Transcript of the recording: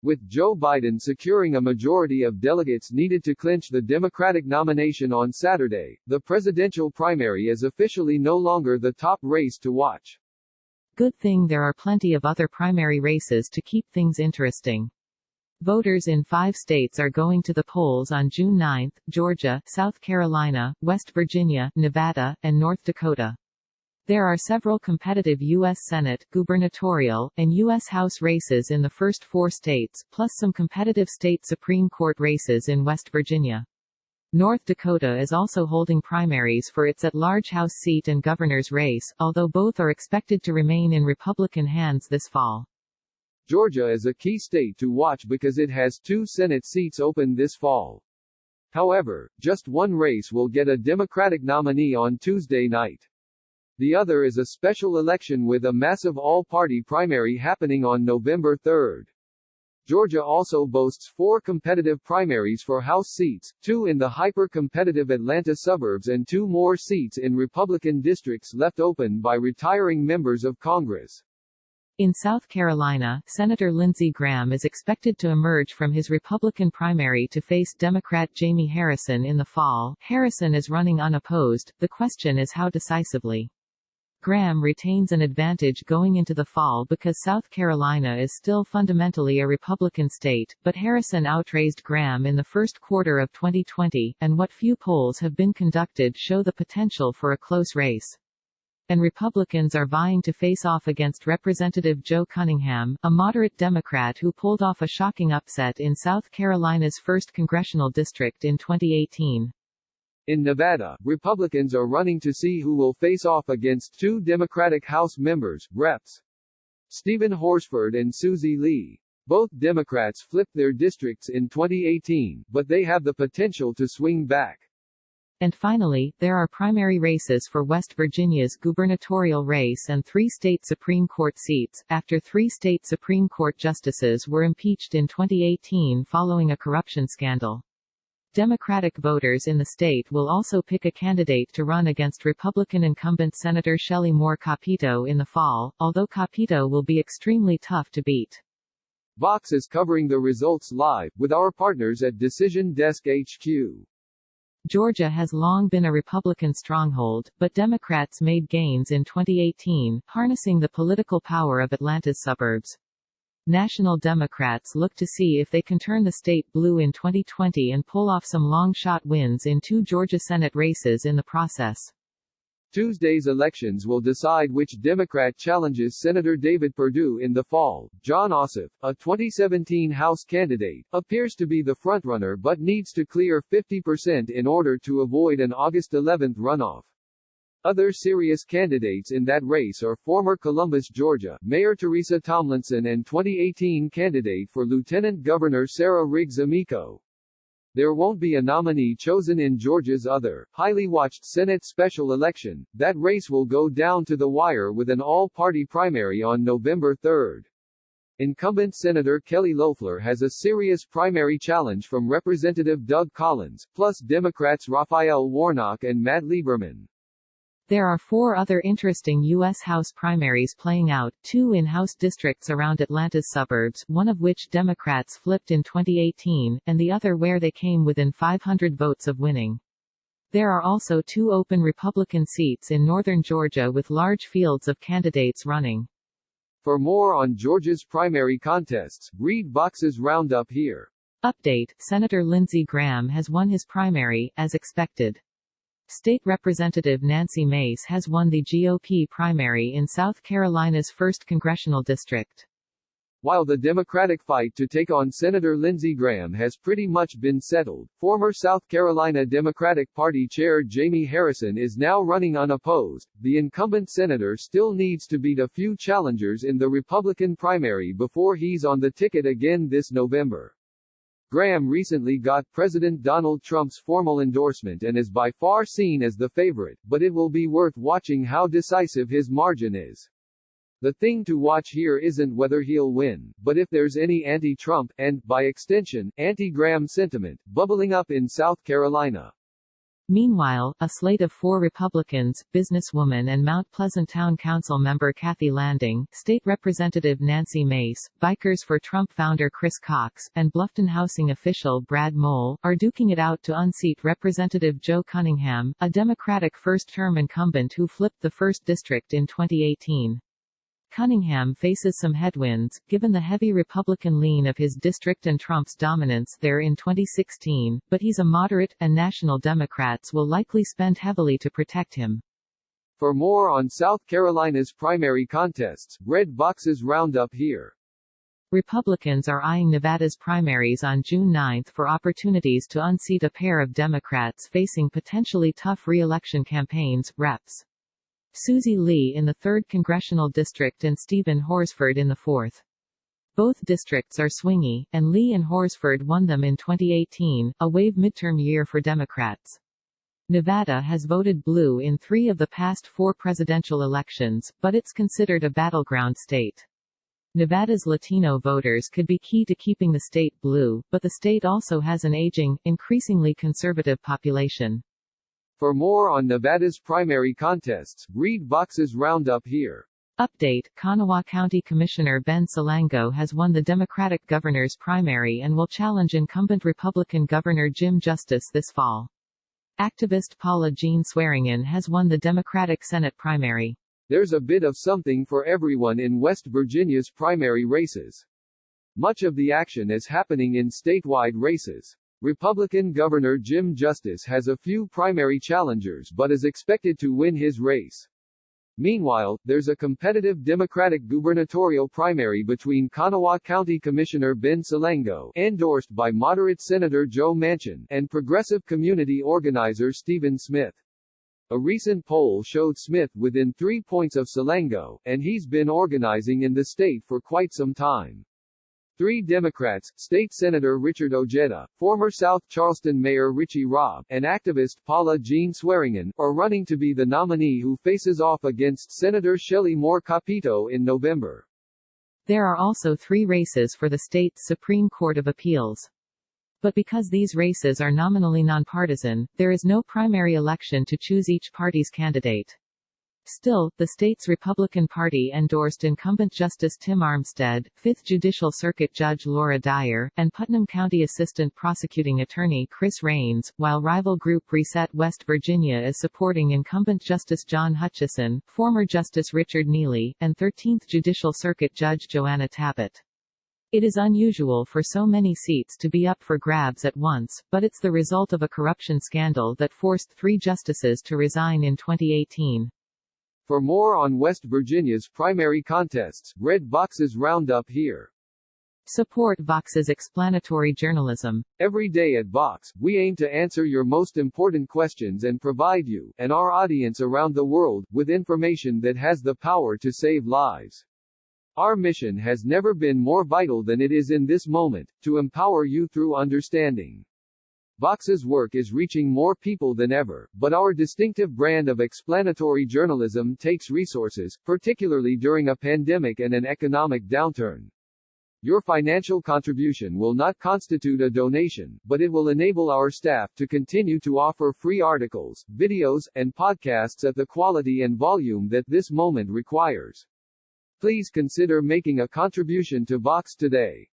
With Joe Biden securing a majority of delegates needed to clinch the Democratic nomination on Saturday, the presidential primary is officially no longer the top race to watch. Good thing there are plenty of other primary races to keep things interesting. Voters in 5 states are going to the polls on June 9: Georgia, South Carolina, West Virginia, Nevada, and North Dakota. There are several competitive U.S. Senate, gubernatorial, and U.S. House races in the first 4 states, plus some competitive state Supreme Court races in West Virginia. North Dakota is also holding primaries for its at-large House seat and governor's race, although both are expected to remain in Republican hands this fall. Georgia is a key state to watch because it has 2 Senate seats open this fall. However, just one race will get a Democratic nominee on Tuesday night. The other is a special election with a massive all-party primary happening on November 3. Georgia also boasts 4 competitive primaries for House seats, 2 in the hyper-competitive Atlanta suburbs and 2 more seats in Republican districts left open by retiring members of Congress. In South Carolina, Senator Lindsey Graham is expected to emerge from his Republican primary to face Democrat Jamie Harrison in the fall. Harrison is running unopposed, the question is how decisively. Graham retains an advantage going into the fall because South Carolina is still fundamentally a Republican state, but Harrison outraised Graham in the first quarter of 2020, and what few polls have been conducted show the potential for a close race. And Republicans are vying to face off against Representative Joe Cunningham, a moderate Democrat who pulled off a shocking upset in South Carolina's 1st congressional district in 2018. In Nevada, Republicans are running to see who will face off against 2 Democratic House members, Reps. Stephen Horsford and Susie Lee. Both Democrats flipped their districts in 2018, but they have the potential to swing back. And finally, there are primary races for West Virginia's gubernatorial race and 3 state Supreme Court seats, after 3 state Supreme Court justices were impeached in 2018 following a corruption scandal. Democratic voters in the state will also pick a candidate to run against Republican incumbent Senator Shelley Moore Capito in the fall, although Capito will be extremely tough to beat. Vox is covering the results live, with our partners at Decision Desk HQ. Georgia has long been a Republican stronghold, but Democrats made gains in 2018, harnessing the political power of Atlanta's suburbs. National Democrats look to see if they can turn the state blue in 2020 and pull off some long-shot wins in 2 Georgia Senate races in the process. Tuesday's elections will decide which Democrat challenges Senator David Perdue in the fall. Jon Ossoff, a 2017 House candidate, appears to be the frontrunner but needs to clear 50% in order to avoid an August 11 runoff. Other serious candidates in that race are former Columbus, Georgia, Mayor Teresa Tomlinson and 2018 candidate for Lieutenant Governor Sarah Riggs Amico. There won't be a nominee chosen in Georgia's other, highly watched Senate special election. That race will go down to the wire with an all-party primary on November 3. Incumbent Senator Kelly Loeffler has a serious primary challenge from Representative Doug Collins, plus Democrats Raphael Warnock and Matt Lieberman. There are 4 other interesting U.S. House primaries playing out, 2 in House districts around Atlanta's suburbs, one of which Democrats flipped in 2018, and the other where they came within 500 votes of winning. There are also 2 open Republican seats in northern Georgia with large fields of candidates running. For more on Georgia's primary contests, read Vox's roundup here. Update: Senator Lindsey Graham has won his primary, as expected. State Representative Nancy Mace has won the GOP primary in South Carolina's 1st congressional district. While the Democratic fight to take on Senator Lindsey Graham has pretty much been settled, former South Carolina Democratic Party Chair Jamie Harrison is now running unopposed. The incumbent senator still needs to beat a few challengers in the Republican primary before he's on the ticket again this November. Graham recently got President Donald Trump's formal endorsement and is by far seen as the favorite, but it will be worth watching how decisive his margin is. The thing to watch here isn't whether he'll win, but if there's any anti-Trump, and, by extension, anti-Graham sentiment, bubbling up in South Carolina. Meanwhile, a slate of 4 Republicans, businesswoman and Mount Pleasant Town Council member Kathy Landing, State Representative Nancy Mace, Bikers for Trump founder Chris Cox, and Bluffton housing official Brad Mole, are duking it out to unseat Representative Joe Cunningham, a Democratic first-term incumbent who flipped the 1st District in 2018. Cunningham faces some headwinds, given the heavy Republican lean of his district and Trump's dominance there in 2016, but he's a moderate, and national Democrats will likely spend heavily to protect him. For more on South Carolina's primary contests, Red Box's roundup here. Republicans are eyeing Nevada's primaries on June 9 for opportunities to unseat a pair of Democrats facing potentially tough re-election campaigns, Reps. Susie Lee in the 3rd Congressional District and Stephen Horsford in the 4th. Both districts are swingy, and Lee and Horsford won them in 2018, a wave midterm year for Democrats. Nevada has voted blue in 3 of the past 4 presidential elections, but it's considered a battleground state. Nevada's Latino voters could be key to keeping the state blue, but the state also has an aging, increasingly conservative population. For more on Nevada's primary contests, read Box's roundup here. Update: Kanawha County Commissioner Ben Salango has won the Democratic governor's primary and will challenge incumbent Republican Governor Jim Justice this fall. Activist Paula Jean Swearingen has won the Democratic Senate primary. There's a bit of something for everyone in West Virginia's primary races. Much of the action is happening in statewide races. Republican Governor Jim Justice has a few primary challengers but is expected to win his race. Meanwhile, there's a competitive Democratic gubernatorial primary between Kanawha County Commissioner Ben Salango, endorsed by moderate Senator Joe Manchin, and progressive community organizer Stephen Smith. A recent poll showed Smith within 3 points of Salango, and he's been organizing in the state for quite some time. 3 Democrats, State Senator Richard Ojeda, former South Charleston Mayor Richie Robb, and activist Paula Jean Swearingen, are running to be the nominee who faces off against Senator Shelley Moore Capito in November. There are also 3 races for the state's Supreme Court of Appeals. But because these races are nominally nonpartisan, there is no primary election to choose each party's candidate. Still, the state's Republican Party endorsed incumbent Justice Tim Armstead, 5th Judicial Circuit Judge Laura Dyer, and Putnam County Assistant Prosecuting Attorney Chris Raines, while rival group Reset West Virginia is supporting incumbent Justice John Hutchison, former Justice Richard Neely, and 13th Judicial Circuit Judge Joanna Tabbitt. It is unusual for so many seats to be up for grabs at once, but it's the result of a corruption scandal that forced 3 justices to resign in 2018. For more on West Virginia's primary contests, read Vox's roundup here. Support Vox's explanatory journalism. Every day at Vox, we aim to answer your most important questions and provide you, and our audience around the world, with information that has the power to save lives. Our mission has never been more vital than it is in this moment, to empower you through understanding. Vox's work is reaching more people than ever, but our distinctive brand of explanatory journalism takes resources, particularly during a pandemic and an economic downturn. Your financial contribution will not constitute a donation, but it will enable our staff to continue to offer free articles, videos, and podcasts at the quality and volume that this moment requires. Please consider making a contribution to Vox today.